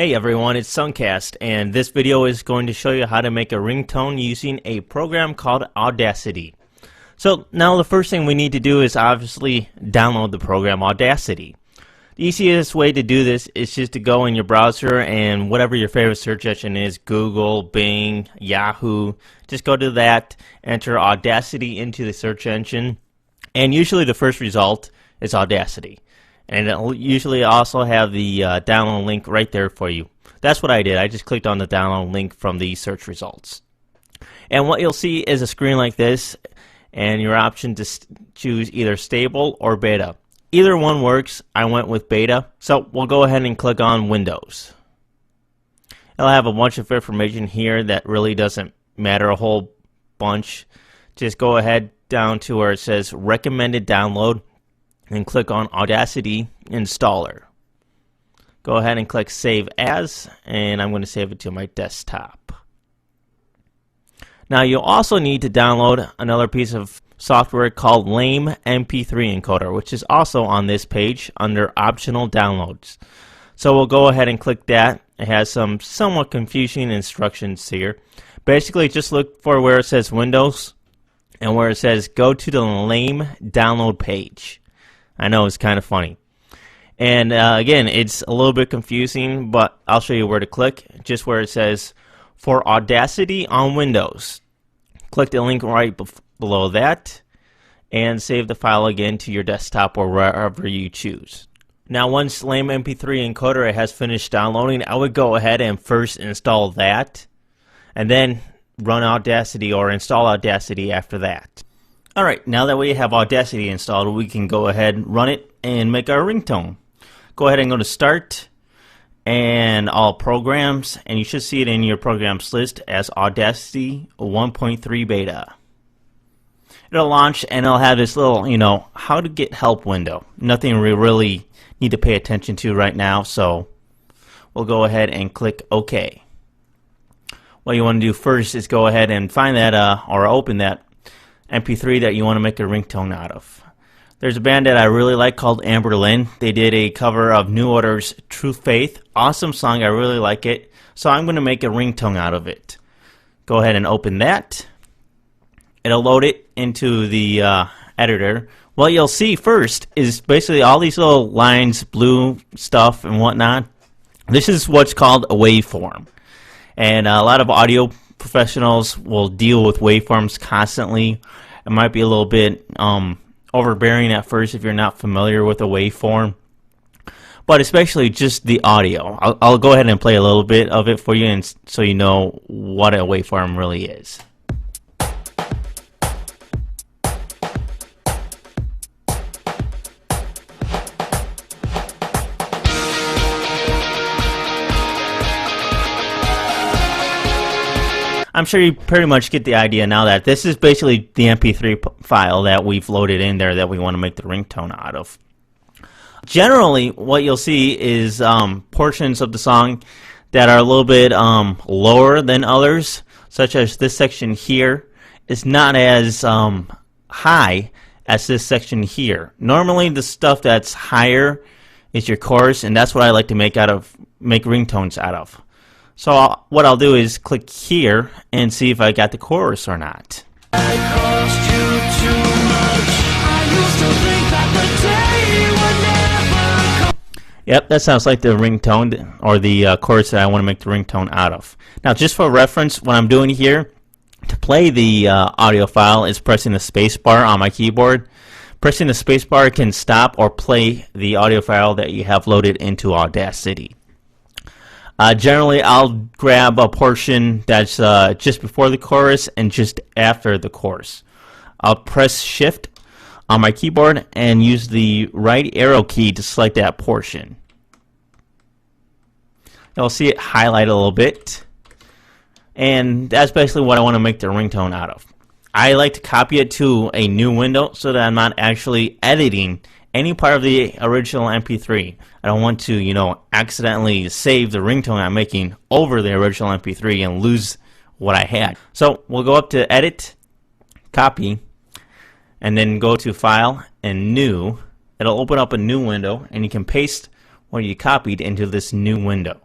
Hey everyone, it's Suncast, and this video is going to show you how to make a ringtone using a program called Audacity. So now the first thing we need to do is obviously download the program Audacity. The easiest way to do this is just to go in your browser and whatever your favorite search engine is, Google, Bing, Yahoo, just go to that, enter Audacity into the search engine, and usually the first result is Audacity. And it'll usually also have the download link right there for you. That's what I did. I just clicked on the download link from the search results. And what you'll see is a screen like this, and your option to choose either stable or beta. Either one works. I went with beta. So we'll go ahead and click on Windows. It'll have a bunch of information here that really doesn't matter a whole bunch. Just go ahead down to where it says recommended download, and click on Audacity Installer. Go ahead and click Save As, and I'm going to save it to my desktop. Now you'll also need to download another piece of software called Lame MP3 Encoder, which is also on this page under Optional Downloads. So we'll go ahead and click that. It has some somewhat confusing instructions here. Basically, just look for where it says Windows and where it says go to the Lame download page. I know, it's kind of funny. And again, it's a little bit confusing, but I'll show you where to click. Just where it says, for Audacity on Windows. Click the link right below that, and save the file again to your desktop or wherever you choose. Now once Lame MP3 Encoder has finished downloading, I would go ahead and first install that, and then run Audacity or install Audacity after that. Alright, now that we have Audacity installed, we can go ahead and run it and make our ringtone. Go ahead and go to Start and All Programs, and you should see it in your programs list as Audacity 1.3 Beta. It'll launch and it'll have this little, how to get help window. Nothing we really need to pay attention to right now, so we'll go ahead and click OK. What you want to do first is go ahead and find that or open that MP3 that you want to make a ringtone out of. There's a band that I really like called Anberlin. They did a cover of New Order's True Faith. Awesome song, I really like it. So I'm going to make a ringtone out of it. Go ahead and open that. It'll load it into the editor. What you'll see first is basically all these little lines, blue stuff and whatnot. This is what's called a waveform. And a lot of audio professionals will deal with waveforms constantly. It might be a little bit overbearing at first if you're not familiar with a waveform, but especially just the audio. I'll go ahead and play a little bit of it for you, and so you know what a waveform really is. I'm sure you pretty much get the idea now that this is basically the MP3 file that we've loaded in there that we want to make the ringtone out of. Generally, what you'll see is portions of the song that are a little bit lower than others, such as this section here is not as high as this section here. Normally, the stuff that's higher is your chorus, and that's what I like to make ringtones out of. So what I'll do is click here and see if I got the chorus or not. Yep, that sounds like the ringtone or the chorus that I want to make the ringtone out of. Now just for reference, what I'm doing here to play the audio file is pressing the space bar on my keyboard. Pressing the space bar can stop or play the audio file that you have loaded into Audacity. Generally, I'll grab a portion that's just before the chorus and just after the chorus. I'll press Shift on my keyboard and use the right arrow key to select that portion. You'll see it highlight a little bit, and that's basically what I want to make the ringtone out of. I like to copy it to a new window so that I'm not actually editing any part of the original MP3. I don't want to, accidentally save the ringtone I'm making over the original MP3 and lose what I had. So we'll go up to Edit, Copy, and then go to File and New. It'll open up a new window, and you can paste what you copied into this new window.